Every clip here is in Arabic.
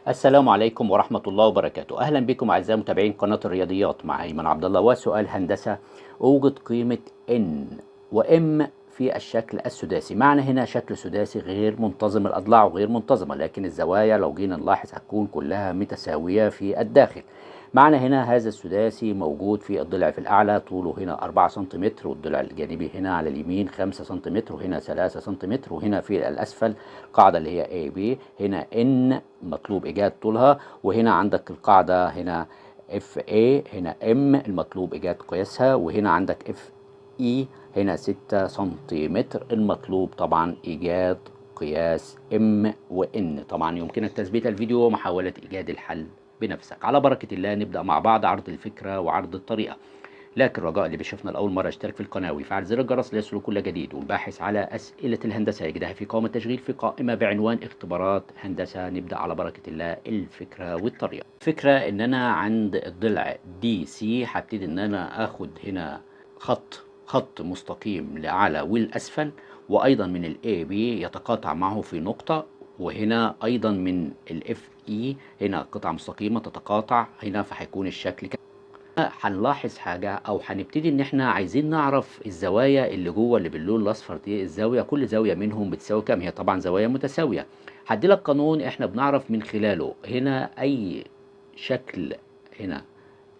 السلام عليكم ورحمة الله وبركاته. أهلا بكم أعزائي متابعين قناة الرياضيات مع أيمن عبد الله. وسؤال هندسة: أوجد قيمة n وm في الشكل السداسي. معنى هنا شكل سداسي غير منتظم الأضلاع وغير منتظمة، لكن الزوايا لو جينا نلاحظ هتكون كلها متساوية في الداخل. معنى هنا هذا السداسي موجود في الضلع في الأعلى طوله هنا 4 سنتيمتر، والضلع الجانبي هنا على اليمين 5 سنتيمتر، وهنا 3 سنتيمتر، وهنا في الأسفل قاعدة اللي هي AB هنا N مطلوب إيجاد طولها، وهنا عندك القاعدة هنا FA هنا M المطلوب إيجاد قياسها، وهنا عندك FE هنا 6 سنتيمتر المطلوب طبعا إيجاد قياس M و N. طبعا يمكنك تثبيت الفيديو ومحاولة إيجاد الحل بنفسك. على بركة الله نبدأ مع بعض عرض الفكرة وعرض الطريقة، لكن رجاء اللي بيشوفنا لأول مرة يشترك في القناة ويفعل زر الجرس ليصله كل جديد، والباحث على أسئلة الهندسة يجدها في قائمة تشغيل في قائمة بعنوان اختبارات هندسة. نبدأ على بركة الله الفكرة والطريقة. الفكرة إن أنا عند الضلع دي سي هبتدي إن أنا آخد هنا خط مستقيم لأعلى والأسفل، وأيضا من الاي بي يتقاطع معه في نقطة، وهنا أيضا من الاف اي هنا قطعة مستقيمة تتقاطع هنا، فهيكون الشكل كده. هنلاحظ حاجة أو هنبتدي إن إحنا عايزين نعرف الزوايا اللي جوه اللي باللون الأصفر دي، الزاوية كل زاوية منهم بتساوي كام؟ هي طبعا زوايا متساوية. هديلك قانون إحنا بنعرف من خلاله هنا أي شكل هنا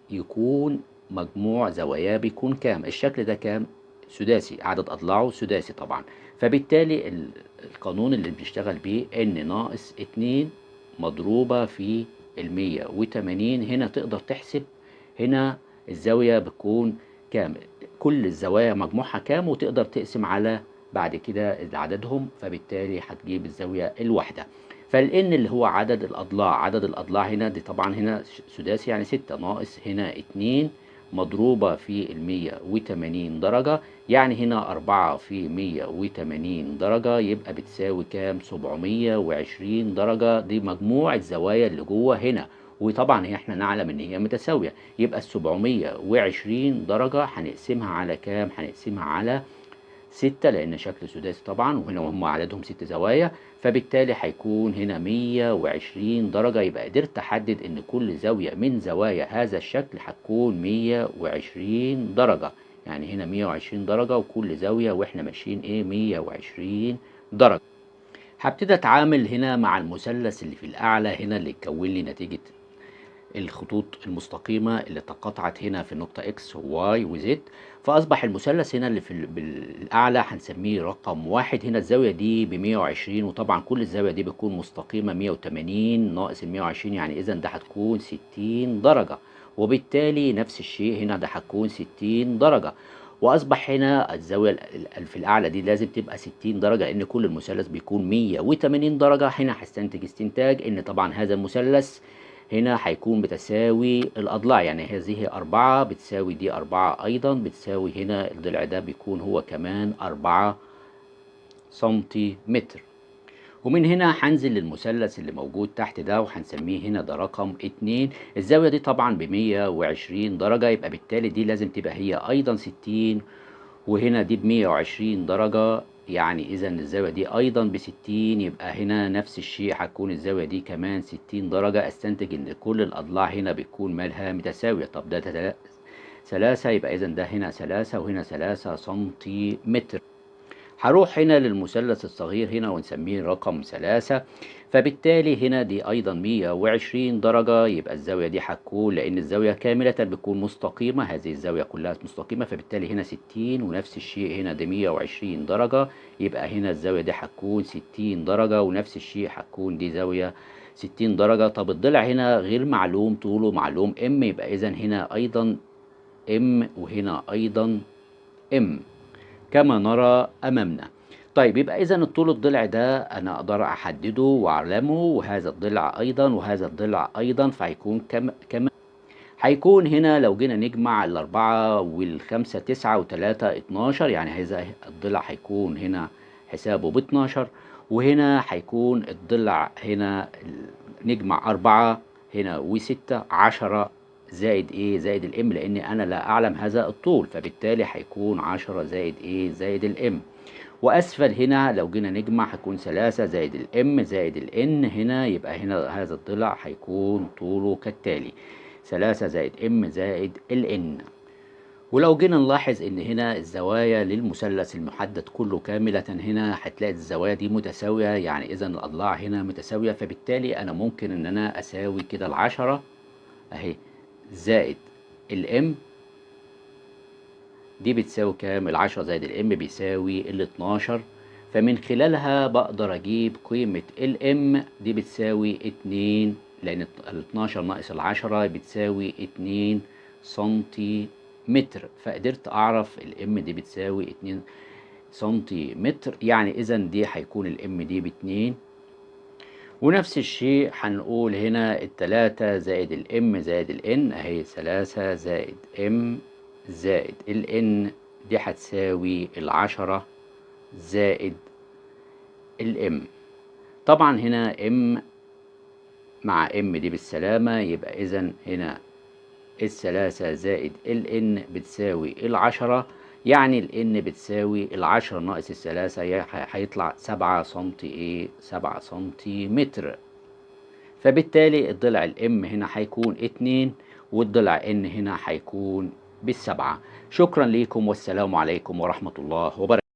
يكون مجموع زواياه بيكون كام؟ الشكل ده كام؟ سداسي، عدد أضلاعه سداسي طبعا. فبالتالي القانون اللي بنشتغل بيه n ناقص 2 مضروبة في 180. هنا تقدر تحسب هنا الزاوية بتكون كام، كل الزوايا مجموعها كام، وتقدر تقسم على بعد كده عددهم، فبالتالي هتجيب الزاوية الواحدة. فالان اللي هو عدد الأضلاع هنا دي طبعا هنا سداسي، يعني 6 ناقص هنا 2 مضروبة في 180 درجة، يعني هنا 4 في 180 درجة يبقى بتساوي كام؟ 720 درجة. دي مجموع الزوايا اللي جوه هنا، وطبعا احنا نعلم ان هي متساوية، يبقى ال 720 درجة هنقسمها على كام؟ هنقسمها على 6 لأن شكل سداسي طبعا، وهنا وهم عددهم 6 زوايا، فبالتالي هيكون هنا 120 درجة. يبقى قدرت أحدد إن كل زاوية من زوايا هذا الشكل هتكون 120 درجة، يعني هنا 120 درجة وكل زاوية وإحنا ماشيين 120 درجة. هبتدي أتعامل هنا مع المثلث اللي في الأعلى هنا اللي يكون لي نتيجة الخطوط المستقيمة اللي تقاطعت هنا في النقطة X و Y و Z. فأصبح المثلث هنا اللي في بالأعلى هنسميه رقم 1. هنا الزاوية دي ب120، وطبعا كل الزاوية دي بتكون مستقيمة 180 ناقص ال120، يعني إذا ده هتكون 60 درجة، وبالتالي نفس الشيء هنا ده هتكون 60 درجة. وأصبح هنا الزاوية في الأعلى دي لازم تبقى 60 درجة لأن كل المثلث بيكون 180 درجة. هنا هستنتج استنتاج إن طبعا هذا المثلث هنا هيكون بتساوي الأضلاع، يعني هذه 4 بتساوي دي 4 أيضا بتساوي هنا الضلع ده بيكون هو كمان 4 سنتيمتر. ومن هنا هنزل للمثلث اللي موجود تحت ده وهنسميه هنا ده رقم 2. الزاوية دي طبعا ب120 درجة، يبقى بالتالي دي لازم تبقى هي أيضا 60، وهنا دي ب120 درجة، يعني إذا الزاوية دي أيضا ب60. يبقى هنا نفس الشيء هتكون الزاوية دي كمان 60 درجة. أستنتج إن كل الأضلاع هنا بتكون مالها متساوية. طب ده 3، يبقى إذا ده هنا 3 وهنا 3 سنتيمتر. هروح هنا للمثلث الصغير هنا ونسميه رقم 3. فبالتالي هنا دي أيضا 120 درجة، يبقى الزاوية دي هتكون لأن الزاوية كاملة بتكون مستقيمة، هذه الزاوية كلها مستقيمة، فبالتالي هنا 60 ونفس الشيء هنا دي 120 درجة، يبقى هنا الزاوية دي هتكون 60 درجة ونفس الشيء هتكون دي زاوية 60 درجة. طب الضلع هنا غير معلوم طوله، معلوم ام، يبقى إذا هنا أيضا ام وهنا أيضا ام كما نرى أمامنا. طيب يبقى إذا الطول الضلع ده أنا أقدر أحدده وأعلمه، وهذا الضلع أيضا وهذا الضلع أيضا، فهيكون كما هيكون هنا لو جينا نجمع الأربعة والخمسة 9 و3 12، يعني هذا الضلع هيكون هنا حسابه ب12، وهنا هيكون الضلع هنا نجمع 4 هنا و6 10 زائد زائد الام، لان انا لا اعلم هذا الطول، فبالتالي هيكون 10 زائد زائد الام. وأسفل هنا لو جينا نجمع هيكون 3 زائد الام زائد الان هنا، يبقى هنا هذا الضلع هيكون طوله كالتالي: 3 زائد ام زائد الان. ولو جينا نلاحظ ان هنا الزوايا للمثلث المحدد كله كاملة، هنا هتلاقي الزوايا دي متساوية، يعني اذا الاضلاع هنا متساوية، فبالتالي انا ممكن ان انا اساوي كده العشرة اهي زائد الام دي بتساوي كام؟ العشرة زائد الام بيساوي ال12، فمن خلالها بقدر اجيب قيمة الام دي بتساوي 2، لان ال12 ناقص العشرة بتساوي 2 سنتيمتر، فقدرت اعرف الام دي بتساوي 2 سنتيمتر، يعني اذا دي هيكون الام دي ب2. ونفس الشيء هنقول هنا التلاتة زائد الام زائد الان اهي 3 زائد ام زائد الان دي هتساوي العشرة زائد الام. طبعا هنا ام مع ام دي بالسلامة، يبقى اذا هنا الثلاثة زائد الان بتساوي العشرة، يعني الان بتساوي العشرة ناقص الثلاثة، هيطلع 7 سنتي 7 سنتيمتر. فبالتالي الضلع الام هنا هيكون 2، والضلع ان هنا هيكون بالسبعة. شكرا لكم والسلام عليكم ورحمة الله وبركاته.